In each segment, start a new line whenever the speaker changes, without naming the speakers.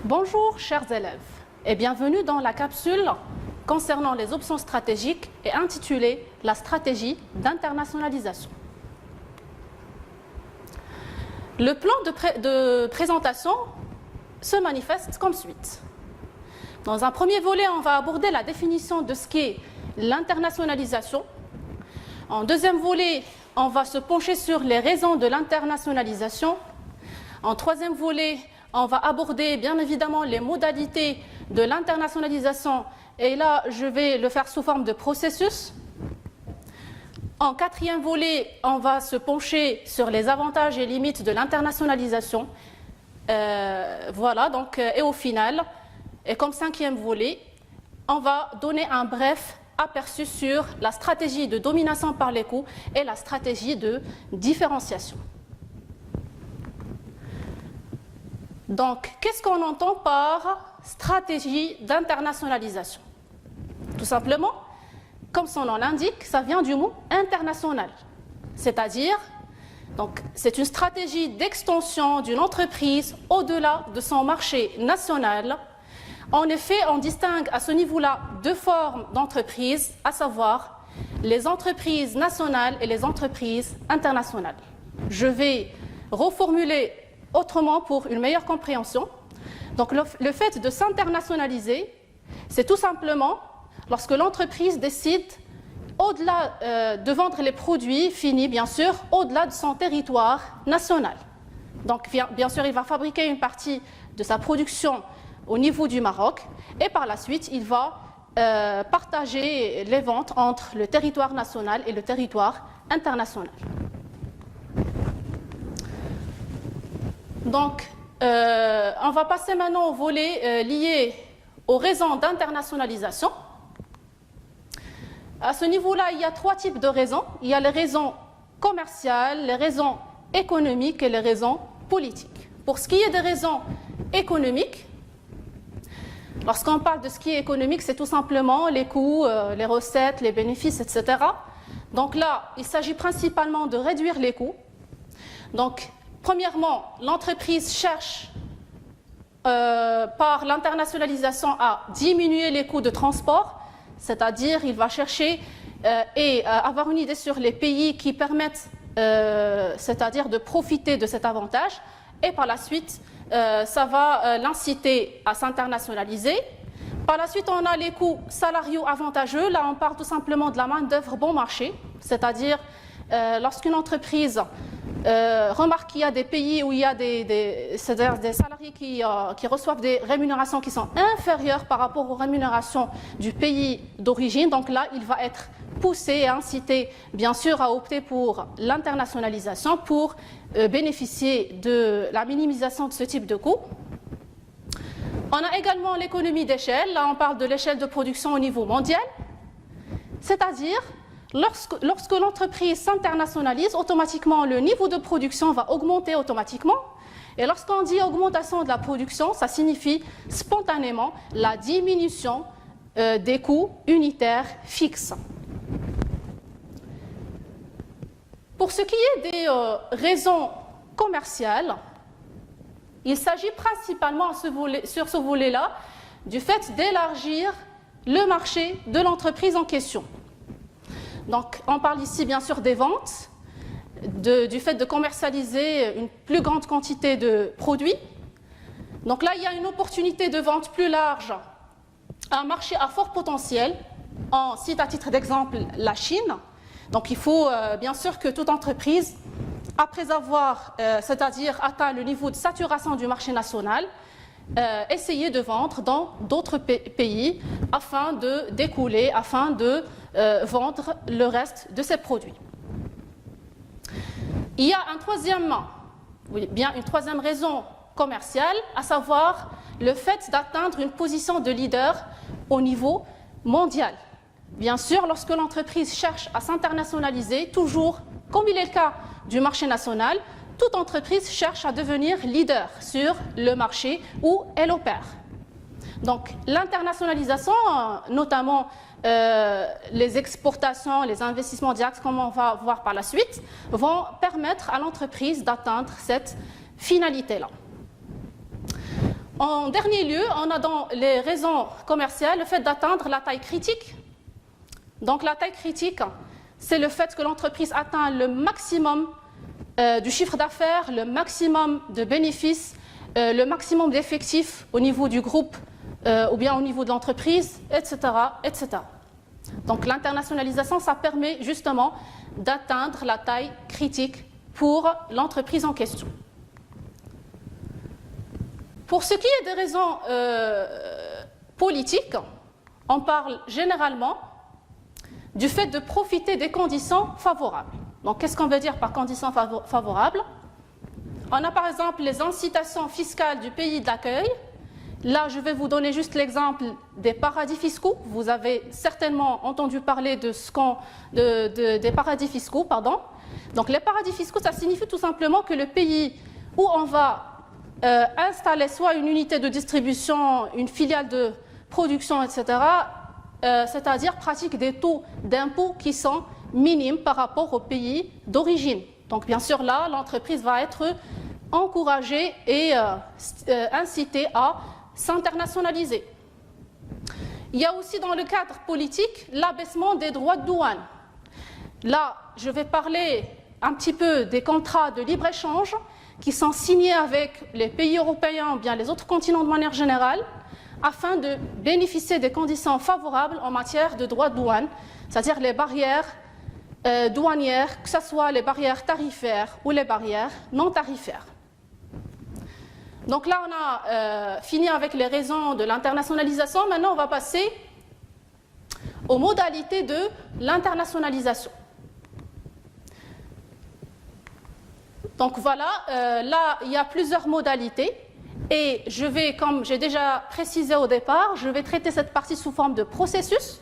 Bonjour chers élèves et bienvenue dans la capsule concernant les options stratégiques et intitulée « La stratégie d'internationalisation ». Le plan de présentation se manifeste comme suit. Dans un premier volet, on va aborder la définition de ce qu'est l'internationalisation. En deuxième volet, on va se pencher sur les raisons de l'internationalisation. En troisième volet, on va aborder bien évidemment les modalités de l'internationalisation et là je vais le faire sous forme de processus. En quatrième volet, on va se pencher sur les avantages et limites de l'internationalisation. Voilà, donc, et au final, et comme cinquième volet, on va donner un bref aperçu sur la stratégie de domination par les coûts et la stratégie de différenciation. Donc, qu'est-ce qu'on entend par stratégie d'internationalisation? Tout simplement, comme son nom l'indique, ça vient du mot international. C'est-à-dire, c'est une stratégie d'extension d'une entreprise au-delà de son marché national. En effet, on distingue à ce niveau-là deux formes d'entreprises, à savoir les entreprises nationales et les entreprises internationales. Je vais reformuler autrement pour une meilleure compréhension. Donc le fait de s'internationaliser, c'est tout simplement lorsque l'entreprise décide, au-delà de vendre les produits finis, bien sûr, au-delà de son territoire national. Donc bien sûr, il va fabriquer une partie de sa production au niveau du Maroc et par la suite, il va partager les ventes entre le territoire national et le territoire international. Donc, on va passer maintenant au volet lié aux raisons d'internationalisation. À ce niveau-là, il y a trois types de raisons. Il y a les raisons commerciales, les raisons économiques et les raisons politiques. Pour ce qui est des raisons économiques, lorsqu'on parle de ce qui est économique, c'est tout simplement les coûts, les recettes, les bénéfices, etc. Donc là, il s'agit principalement de réduire les coûts. Donc, premièrement, l'entreprise cherche par l'internationalisation à diminuer les coûts de transport, c'est-à-dire il va chercher et avoir une idée sur les pays qui permettent, c'est-à-dire de profiter de cet avantage, et par la suite, ça va l'inciter à s'internationaliser. Par la suite, on a les coûts salariaux avantageux. Là, on parle tout simplement de la main-d'œuvre bon marché, c'est-à-dire lorsqu'une entreprise remarque qu'il y a des pays où il y a des salariés qui reçoivent des rémunérations qui sont inférieures par rapport aux rémunérations du pays d'origine. Donc là, il va être poussé et incité, bien sûr, à opter pour l'internationalisation pour bénéficier de la minimisation de ce type de coûts. On a également l'économie d'échelle. Là, on parle de l'échelle de production au niveau mondial, c'est-à-dire lorsque l'entreprise s'internationalise, automatiquement le niveau de production va augmenter automatiquement. Et lorsqu'on dit augmentation de la production, ça signifie spontanément la diminution des coûts unitaires fixes. Pour ce qui est des raisons commerciales, il s'agit principalement sur ce volet-là du fait d'élargir le marché de l'entreprise en question. Donc, on parle ici bien sûr des ventes, du fait de commercialiser une plus grande quantité de produits. Donc là, il y a une opportunité de vente plus large, un marché à fort potentiel. On cite à titre d'exemple la Chine. Donc il faut bien sûr que toute entreprise, après avoir, c'est-à-dire atteint le niveau de saturation du marché national, essayer de vendre dans d'autres pays afin de découler, afin de vendre le reste de ses produits. Il y a une troisième raison commerciale, à savoir le fait d'atteindre une position de leader au niveau mondial. Bien sûr, lorsque l'entreprise cherche à s'internationaliser, toujours, comme il est le cas du marché national, toute entreprise cherche à devenir leader sur le marché où elle opère. Donc l'internationalisation, notamment les exportations, les investissements directs, comme on va voir par la suite, vont permettre à l'entreprise d'atteindre cette finalité-là. En dernier lieu, on a dans les raisons commerciales le fait d'atteindre la taille critique. Donc la taille critique, c'est le fait que l'entreprise atteint le maximum du chiffre d'affaires, le maximum de bénéfices, le maximum d'effectifs au niveau du groupe ou bien au niveau de l'entreprise, etc., etc. Donc l'internationalisation, ça permet justement d'atteindre la taille critique pour l'entreprise en question. Pour ce qui est des raisons politiques, on parle généralement du fait de profiter des conditions favorables. Donc, qu'est-ce qu'on veut dire par conditions favorables? On a par exemple les incitations fiscales du pays d'accueil. Là, je vais vous donner juste l'exemple des paradis fiscaux. Vous avez certainement entendu parler des paradis fiscaux, pardon. Donc, les paradis fiscaux, ça signifie tout simplement que le pays où on va installer soit une unité de distribution, une filiale de production, etc., c'est-à-dire pratique des taux d'impôt qui sont minimes par rapport au pays d'origine. Donc, bien sûr, là, l'entreprise va être encouragée et incitée à s'internationaliser. Il y a aussi dans le cadre politique l'abaissement des droits de douane. Là, je vais parler un petit peu des contrats de libre-échange qui sont signés avec les pays européens ou bien les autres continents de manière générale afin de bénéficier des conditions favorables en matière de droits de douane, c'est-à-dire les barrières douanières, que ce soit les barrières tarifaires ou les barrières non tarifaires. Donc là, on a fini avec les raisons de l'internationalisation. Maintenant, on va passer aux modalités de l'internationalisation. Donc voilà, là, il y a plusieurs modalités. Et je vais, comme j'ai déjà précisé au départ, je vais traiter cette partie sous forme de processus.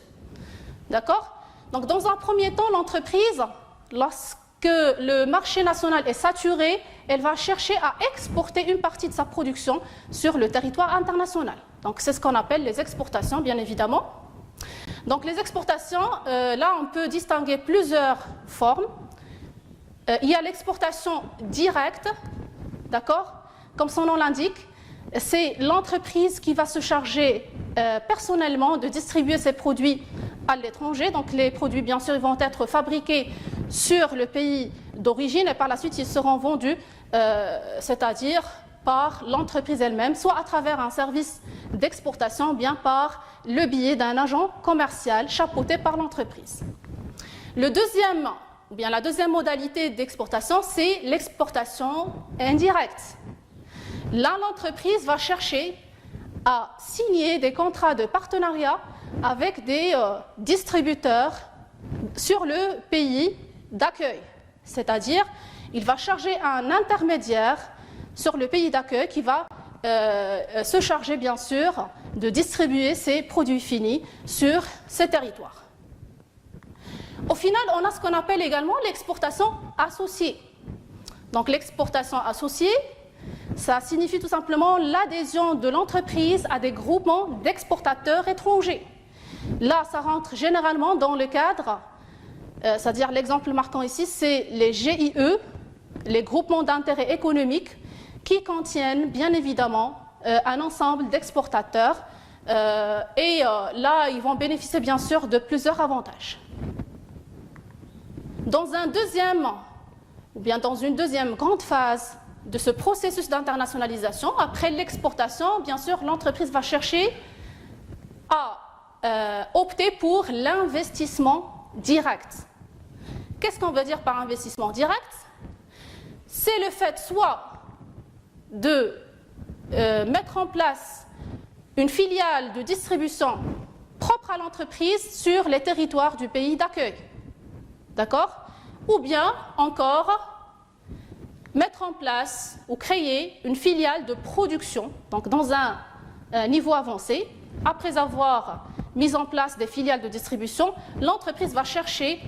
D'accord? Donc dans un premier temps, l'entreprise, lorsque le marché national est saturé, elle va chercher à exporter une partie de sa production sur le territoire international. Donc c'est ce qu'on appelle les exportations, bien évidemment. Donc les exportations, là on peut distinguer plusieurs formes. Il y a l'exportation directe, d'accord? Comme son nom l'indique, c'est l'entreprise qui va se charger personnellement de distribuer ses produits à l'étranger. Donc les produits, bien sûr, ils vont être fabriqués sur le pays d'origine et par la suite, ils seront vendus, c'est-à-dire par l'entreprise elle-même, soit à travers un service d'exportation, bien par le biais d'un agent commercial chapeauté par l'entreprise. La deuxième modalité d'exportation, c'est l'exportation indirecte. Là, l'entreprise va chercher à signer des contrats de partenariat avec des distributeurs sur le pays d'accueil. C'est-à-dire, il va charger un intermédiaire sur le pays d'accueil qui va se charger, bien sûr, de distribuer ses produits finis sur ces territoires. Au final, on a ce qu'on appelle également l'exportation associée. Donc, l'exportation associée, ça signifie tout simplement l'adhésion de l'entreprise à des groupements d'exportateurs étrangers. Là, ça rentre généralement dans le cadre, c'est-à-dire l'exemple marquant ici, c'est les GIE, les groupements d'intérêt économique, qui contiennent bien évidemment un ensemble d'exportateurs et là, ils vont bénéficier bien sûr de plusieurs avantages. Dans une deuxième grande phase de ce processus d'internationalisation, après l'exportation, bien sûr, l'entreprise va chercher à opter pour l'investissement direct. Qu'est-ce qu'on veut dire par investissement direct? C'est le fait soit de mettre en place une filiale de distribution propre à l'entreprise sur les territoires du pays d'accueil. D'accord? Ou bien encore mettre en place ou créer une filiale de production, donc dans un niveau avancé. Après avoir mis en place des filiales de distribution, l'entreprise va chercher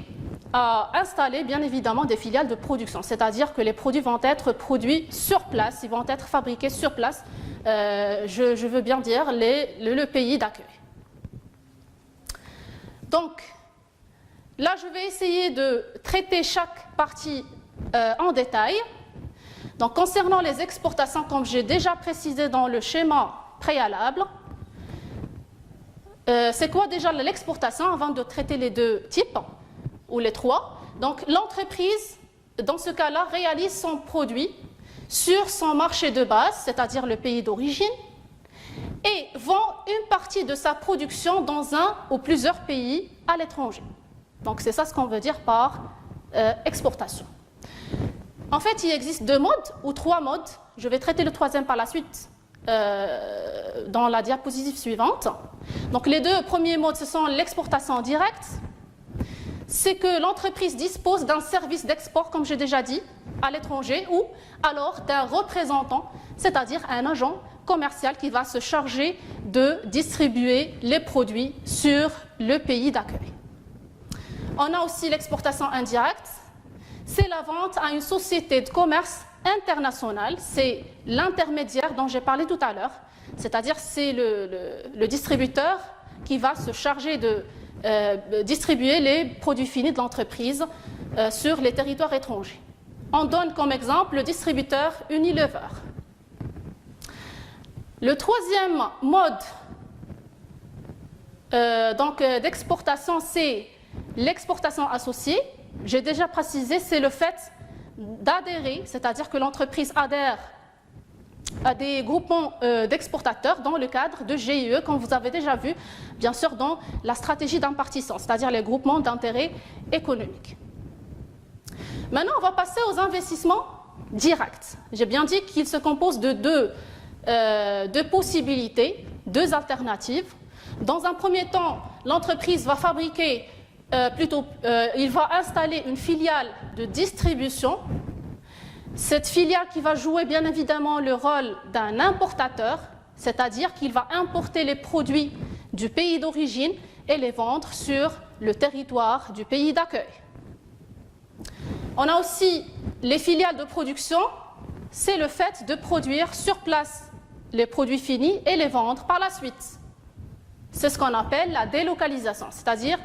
à installer bien évidemment des filiales de production, c'est-à-dire que les produits vont être produits sur place, ils vont être fabriqués sur place, je veux bien dire le pays d'accueil. Donc, là je vais essayer de traiter chaque partie en détail. Donc, concernant les exportations, comme j'ai déjà précisé dans le schéma préalable, c'est quoi déjà l'exportation avant de traiter les deux types, ou les trois? Donc, l'entreprise, dans ce cas-là, réalise son produit sur son marché de base, c'est-à-dire le pays d'origine, et vend une partie de sa production dans un ou plusieurs pays à l'étranger. Donc, c'est ça ce qu'on veut dire par exportation. En fait, il existe deux modes ou trois modes. Je vais traiter le troisième par la suite dans la diapositive suivante. Donc, les deux premiers modes, ce sont l'exportation directe. C'est que l'entreprise dispose d'un service d'export, comme j'ai déjà dit, à l'étranger, ou alors d'un représentant, c'est-à-dire un agent commercial qui va se charger de distribuer les produits sur le pays d'accueil. On a aussi l'exportation indirecte. C'est la vente à une société de commerce internationale. C'est l'intermédiaire dont j'ai parlé tout à l'heure. C'est-à-dire c'est le distributeur qui va se charger de distribuer les produits finis de l'entreprise sur les territoires étrangers. On donne comme exemple le distributeur Unilever. Le troisième mode d'exportation, c'est l'exportation associée. J'ai déjà précisé, c'est le fait d'adhérer, c'est-à-dire que l'entreprise adhère à des groupements d'exportateurs dans le cadre de GIE, comme vous avez déjà vu, bien sûr, dans la stratégie d'impartition, c'est-à-dire les groupements d'intérêt économique. Maintenant, on va passer aux investissements directs. J'ai bien dit qu'il se compose de deux possibilités, deux alternatives. Dans un premier temps, l'entreprise va fabriquer, il va installer une filiale de distribution. Cette filiale qui va jouer bien évidemment le rôle d'un importateur, c'est-à-dire qu'il va importer les produits du pays d'origine et les vendre sur le territoire du pays d'accueil. On a aussi les filiales de production, c'est le fait de produire sur place les produits finis et les vendre par la suite. C'est ce qu'on appelle la délocalisation, c'est-à-dire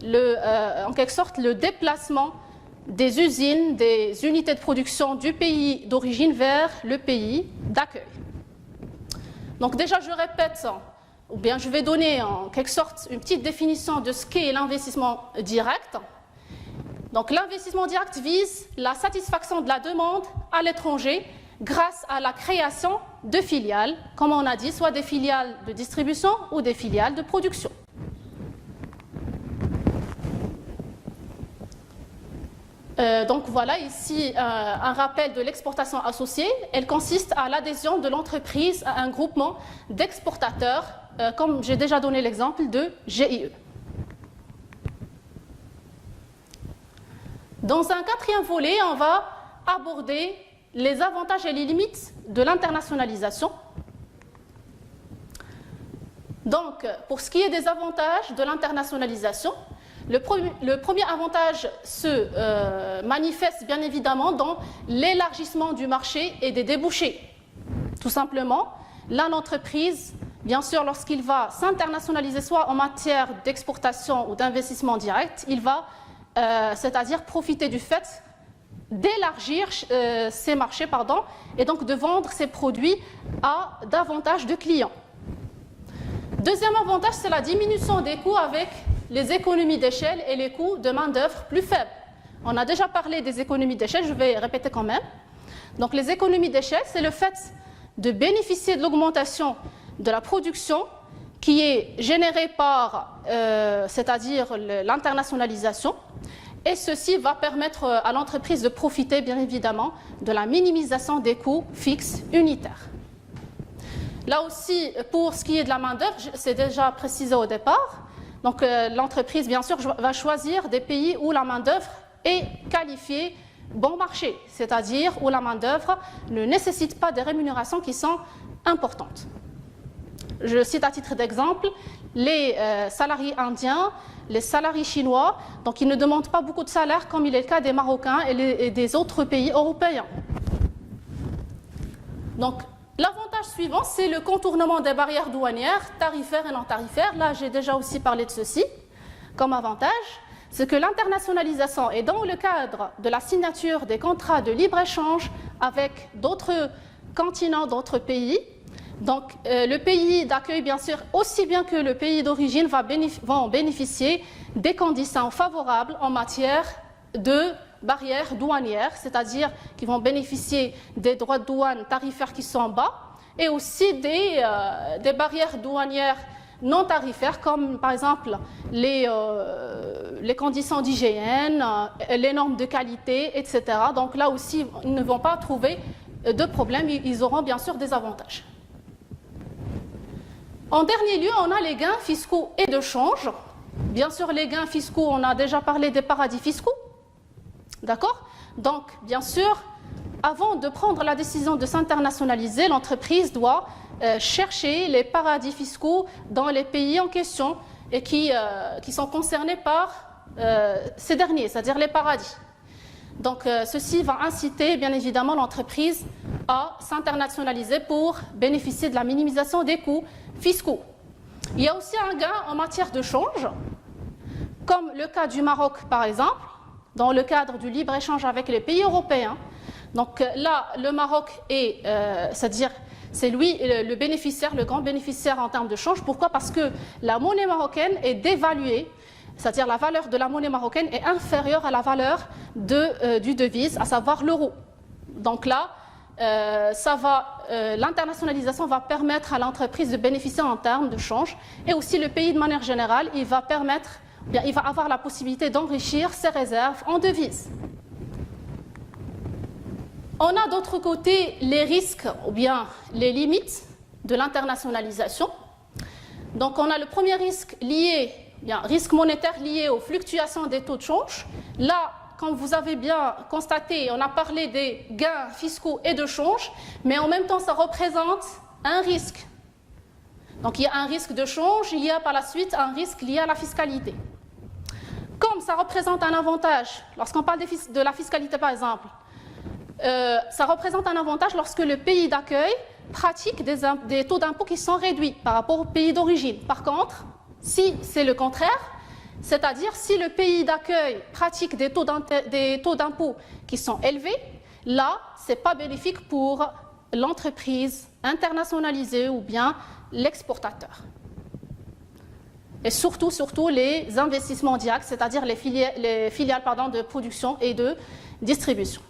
en quelque sorte le déplacement des usines, des unités de production du pays d'origine vers le pays d'accueil. Donc déjà, je répète, ou bien je vais donner en quelque sorte une petite définition de ce qu'est l'investissement direct. Donc l'investissement direct vise la satisfaction de la demande à l'étranger grâce à la création de filiales, comme on a dit, soit des filiales de distribution ou des filiales de production. Donc voilà ici un rappel de l'exportation associée. Elle consiste à l'adhésion de l'entreprise à un groupement d'exportateurs, comme j'ai déjà donné l'exemple de GIE. Dans un quatrième volet, on va aborder les avantages et les limites de l'internationalisation. Donc, pour ce qui est des avantages de l'internationalisation, le premier avantage se manifeste bien évidemment dans l'élargissement du marché et des débouchés. Tout simplement, là, l'entreprise, bien sûr, lorsqu'il va s'internationaliser, soit en matière d'exportation ou d'investissement direct, il va, c'est-à-dire profiter du fait d'élargir ses marchés, et donc de vendre ses produits à davantage de clients. Deuxième avantage, c'est la diminution des coûts avec les économies d'échelle et les coûts de main-d'œuvre plus faibles. On a déjà parlé des économies d'échelle, je vais répéter quand même. Donc les économies d'échelle, c'est le fait de bénéficier de l'augmentation de la production qui est générée par, c'est-à-dire l'internationalisation, et ceci va permettre à l'entreprise de profiter bien évidemment de la minimisation des coûts fixes unitaires. Là aussi, pour ce qui est de la main-d'œuvre, c'est déjà précisé au départ. Donc l'entreprise, bien sûr, va choisir des pays où la main-d'œuvre est qualifiée bon marché, c'est-à-dire où la main-d'œuvre ne nécessite pas des rémunérations qui sont importantes. Je cite à titre d'exemple les salariés indiens, les salariés chinois, donc ils ne demandent pas beaucoup de salaire comme il est le cas des Marocains et des autres pays européens. Donc, l'avantage suivant, c'est le contournement des barrières douanières, tarifaires et non tarifaires. Là, j'ai déjà aussi parlé de ceci comme avantage. c'est que l'internationalisation est dans le cadre de la signature des contrats de libre-échange avec d'autres continents, d'autres pays. Donc, le pays d'accueil, bien sûr, aussi bien que le pays d'origine, vont bénéficier des conditions favorables en matière de barrières douanières, c'est-à-dire qu'ils vont bénéficier des droits de douane tarifaires qui sont bas et aussi des barrières douanières non tarifaires, comme par exemple les conditions d'hygiène, les normes de qualité, etc. Donc là aussi, ils ne vont pas trouver de problème, ils auront bien sûr des avantages. En dernier lieu, on a les gains fiscaux et de change. Bien sûr, les gains fiscaux, on a déjà parlé des paradis fiscaux. D'accord? Donc, bien sûr, avant de prendre la décision de s'internationaliser, l'entreprise doit chercher les paradis fiscaux dans les pays en question et qui sont concernés par ces derniers, c'est-à-dire les paradis. Donc, ceci va inciter, bien évidemment, l'entreprise à s'internationaliser pour bénéficier de la minimisation des coûts fiscaux. Il y a aussi un gain en matière de change, comme le cas du Maroc, par exemple, dans le cadre du libre-échange avec les pays européens. Donc là, le Maroc est, c'est-à-dire, c'est lui le bénéficiaire, le grand bénéficiaire en termes de change. Pourquoi? Parce que la monnaie marocaine est dévaluée, c'est-à-dire la valeur de la monnaie marocaine est inférieure à la valeur du devise, à savoir l'euro. Donc là, l'internationalisation va permettre à l'entreprise de bénéficier en termes de change, et aussi le pays de manière générale, il va avoir la possibilité d'enrichir ses réserves en devises. On a d'autre côté les risques ou bien les limites de l'internationalisation. Donc on a le premier risque lié, risque monétaire lié aux fluctuations des taux de change. Là, comme vous avez bien constaté, on a parlé des gains fiscaux et de change, mais en même temps ça représente un risque. Donc il y a un risque de change, il y a par la suite un risque lié à la fiscalité. Comme ça représente un avantage, lorsqu'on parle de la fiscalité par exemple, ça représente un avantage lorsque le pays d'accueil pratique des taux d'impôt qui sont réduits par rapport au pays d'origine. Par contre, si c'est le contraire, c'est-à-dire si le pays d'accueil pratique des taux d'impôt qui sont élevés, là, ce n'est pas bénéfique pour l'entreprise internationalisée ou bien l'exportateur. Et surtout les investissements directs, c'est-à-dire les filiales de production et de distribution.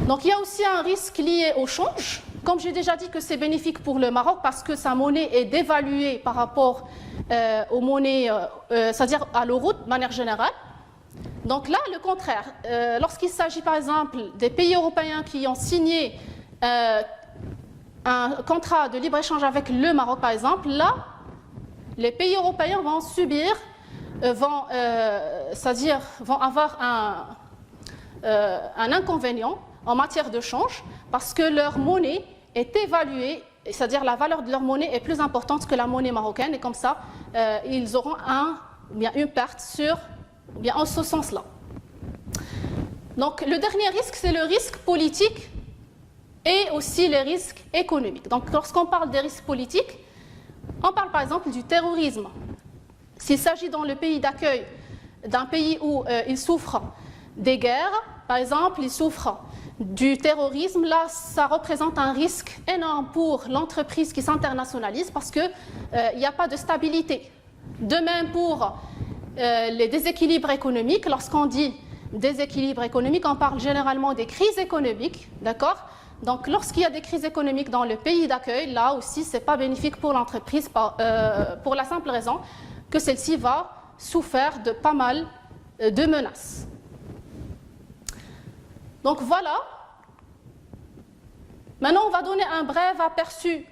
Donc il y a aussi un risque lié au change. Comme j'ai déjà dit que c'est bénéfique pour le Maroc parce que sa monnaie est dévaluée par rapport aux monnaies, c'est-à-dire à l'euro de manière générale. Donc là, le contraire. Lorsqu'il s'agit par exemple des pays européens qui ont signé un contrat de libre-échange avec le Maroc par exemple, là, les pays européens vont subir, vont avoir un inconvénient en matière de change parce que leur monnaie est évaluée, c'est-à-dire la valeur de leur monnaie est plus importante que la monnaie marocaine et comme ça, ils auront une perte en ce sens-là. Donc le dernier risque, c'est le risque politique et aussi les risques économiques. Donc lorsqu'on parle des risques politiques, on parle par exemple du terrorisme. S'il s'agit dans le pays d'accueil d'un pays où il souffre des guerres, par exemple, il souffre du terrorisme, là, ça représente un risque énorme pour l'entreprise qui s'internationalise parce qu'il n'y a pas de stabilité. De même pour les déséquilibres économiques. Lorsqu'on dit déséquilibre économique, on parle généralement des crises économiques, d'accord? Donc, lorsqu'il y a des crises économiques dans le pays d'accueil, là aussi, ce n'est pas bénéfique pour l'entreprise pour la simple raison que celle-ci va souffrir de pas mal de menaces. Donc voilà. Maintenant, on va donner un bref aperçu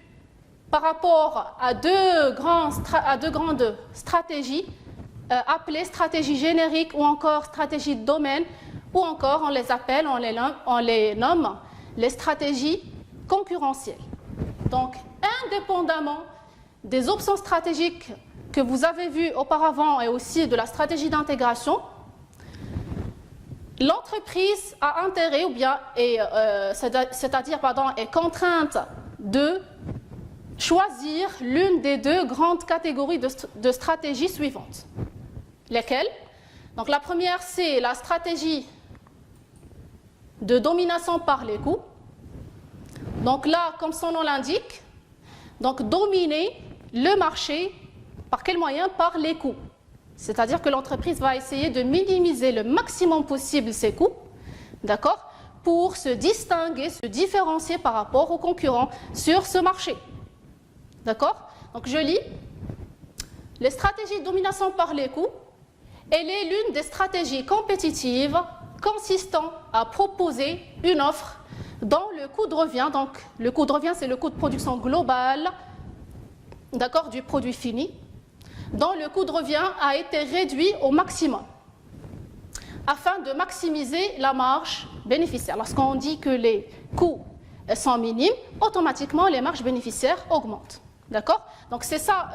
par rapport à deux grandes stratégies appelées stratégies génériques ou encore stratégies de domaine, ou encore on les nomme les stratégies concurrentielles. Donc, indépendamment des options stratégiques que vous avez vues auparavant et aussi de la stratégie d'intégration, l'entreprise a intérêt est contrainte de choisir l'une des deux grandes catégories de stratégies suivantes. Lesquelles? Donc la première, c'est la stratégie de domination par les coûts. Donc là, comme son nom l'indique, donc dominer le marché par quel moyen? Par les coûts. C'est-à-dire que l'entreprise va essayer de minimiser le maximum possible ses coûts, d'accord, pour se distinguer, se différencier par rapport aux concurrents sur ce marché. D'accord? Donc je lis. Les stratégies de domination par les coûts, elle est l'une des stratégies compétitives consistant à proposer une offre dont le coût de revient, donc le coût de revient c'est le coût de production global, d'accord, du produit fini, dont le coût de revient a été réduit au maximum afin de maximiser la marge bénéficiaire. Lorsqu'on dit que les coûts sont minimes, automatiquement les marges bénéficiaires augmentent. D'accord? Donc c'est ça,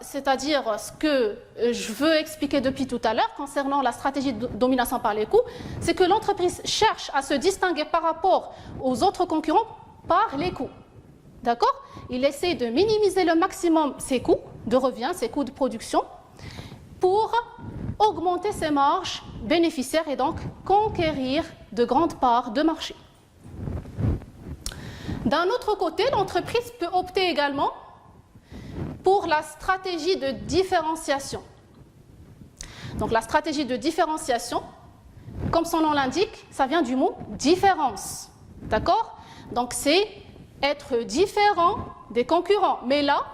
c'est-à-dire ce que je veux expliquer depuis tout à l'heure concernant la stratégie de domination par les coûts, c'est que l'entreprise cherche à se distinguer par rapport aux autres concurrents par les coûts. D'accord? Il essaie de minimiser le maximum ses coûts de revient, ses coûts de production, pour augmenter ses marges bénéficiaires et donc conquérir de grandes parts de marché. D'un autre côté, l'entreprise peut opter également pour la stratégie de différenciation. Donc la stratégie de différenciation, comme son nom l'indique, ça vient du mot différence. D'accord? Donc c'est être différent des concurrents. Mais là,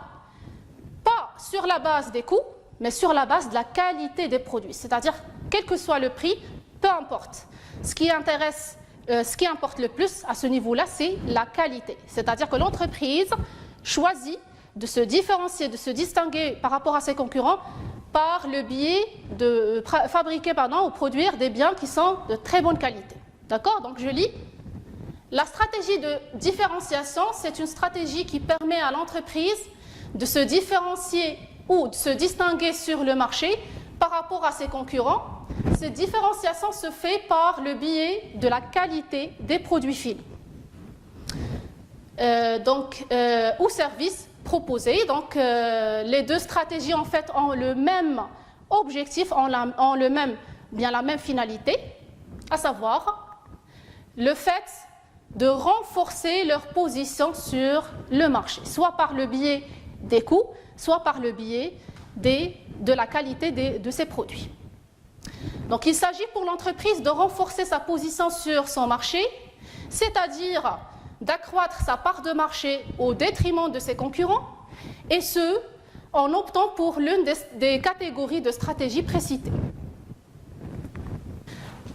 pas sur la base des coûts, mais sur la base de la qualité des produits. C'est-à-dire, quel que soit le prix, peu importe. Ce qui importe le plus à ce niveau-là, c'est la qualité. C'est-à-dire que l'entreprise choisit de se différencier, de se distinguer par rapport à ses concurrents par le biais de fabriquer ou produire des biens qui sont de très bonne qualité. D'accord? Donc je lis. La stratégie de différenciation, c'est une stratégie qui permet à l'entreprise de se différencier ou de se distinguer sur le marché par rapport à ses concurrents. Cette différenciation se fait par le biais de la qualité des produits finis ou services proposés. Donc, les deux stratégies en fait ont le même objectif, ont la même finalité, à savoir le fait de renforcer leur position sur le marché, soit par le biais des coûts, soit par le biais de la qualité de ses produits. Donc il s'agit pour l'entreprise de renforcer sa position sur son marché, c'est-à-dire d'accroître sa part de marché au détriment de ses concurrents, et ce, en optant pour l'une des catégories de stratégies précitées.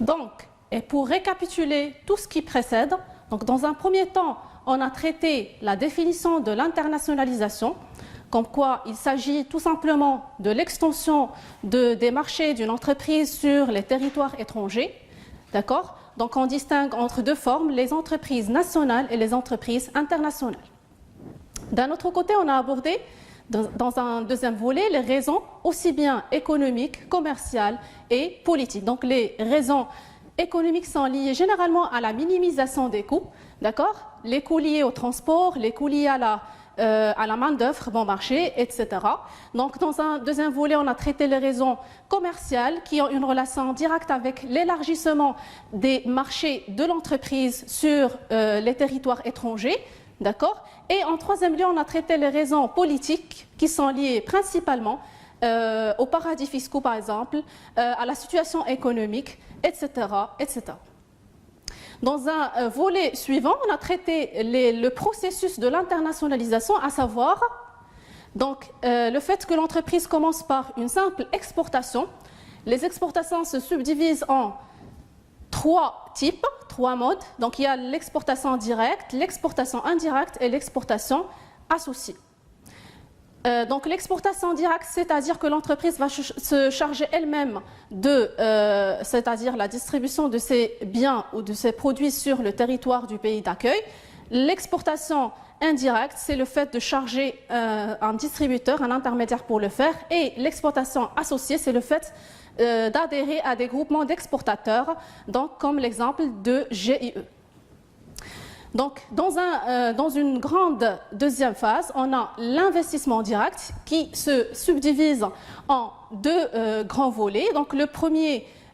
Donc, et pour récapituler tout ce qui précède, donc dans un premier temps, on a traité la définition de l'internationalisation, comme quoi il s'agit tout simplement de l'extension des marchés d'une entreprise sur les territoires étrangers. D'accord? Donc on distingue entre deux formes, les entreprises nationales et les entreprises internationales. D'un autre côté, on a abordé dans un deuxième volet les raisons aussi bien économiques, commerciales et politiques. Donc les raisons économiques sont liées généralement à la minimisation des coûts, d'accord? Les coûts liés au transport, les coûts liés à la main-d'œuvre bon marché, etc. Donc, dans un deuxième volet, on a traité les raisons commerciales qui ont une relation directe avec l'élargissement des marchés de l'entreprise sur les territoires étrangers, d'accord? Et en troisième lieu, on a traité les raisons politiques qui sont liées principalement aux paradis fiscaux, par exemple, à la situation économique, etc., etc. Dans un volet suivant, on a traité le processus de l'internationalisation, à savoir donc, le fait que l'entreprise commence par une simple exportation. Les exportations se subdivisent en trois types, trois modes. Donc il y a l'exportation directe, l'exportation indirecte et l'exportation associée. Donc l'exportation directe, c'est-à-dire que l'entreprise va se charger elle-même c'est-à-dire la distribution de ses biens ou de ses produits sur le territoire du pays d'accueil. L'exportation indirecte, c'est le fait de charger un distributeur, un intermédiaire pour le faire. Et l'exportation associée, c'est le fait d'adhérer à des groupements d'exportateurs, donc comme l'exemple de GIE. Donc, dans une grande deuxième phase, on a l'investissement direct qui se subdivise en deux grands volets. Donc,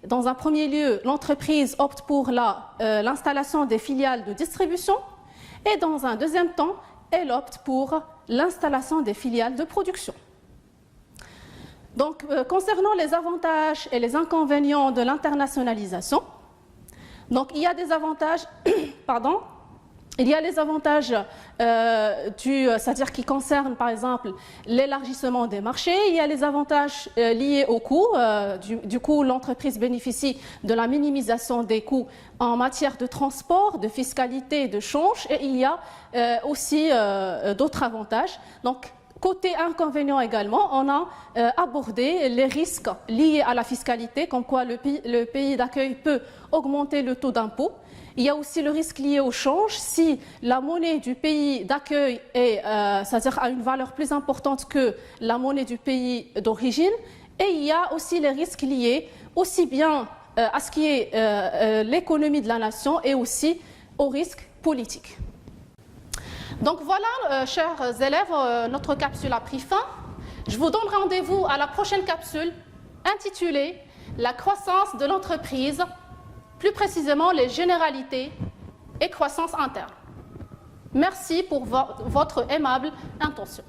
dans un premier lieu, l'entreprise opte pour l'installation des filiales de distribution et dans un deuxième temps, elle opte pour l'installation des filiales de production. Donc, concernant les avantages et les inconvénients de l'internationalisation, donc il y a des avantages, pardon. Il y a les avantages, c'est-à-dire qui concernent par exemple l'élargissement des marchés. Il y a les avantages liés au coût. Du coup, l'entreprise bénéficie de la minimisation des coûts en matière de transport, de fiscalité, de change. Et il y a aussi d'autres avantages. Donc, côté inconvénient également, on a abordé les risques liés à la fiscalité, comme quoi le pays d'accueil peut augmenter le taux d'impôt. Il y a aussi le risque lié au change. Si la monnaie du pays d'accueil c'est-à-dire a une valeur plus importante que la monnaie du pays d'origine. Et il y a aussi les risques liés aussi bien à ce qui est l'économie de la nation et aussi aux risques politiques. Donc voilà, chers élèves, notre capsule a pris fin. Je vous donne rendez-vous à la prochaine capsule intitulée « La croissance de l'entreprise », plus précisément les généralités et croissance interne. Merci pour votre aimable intention.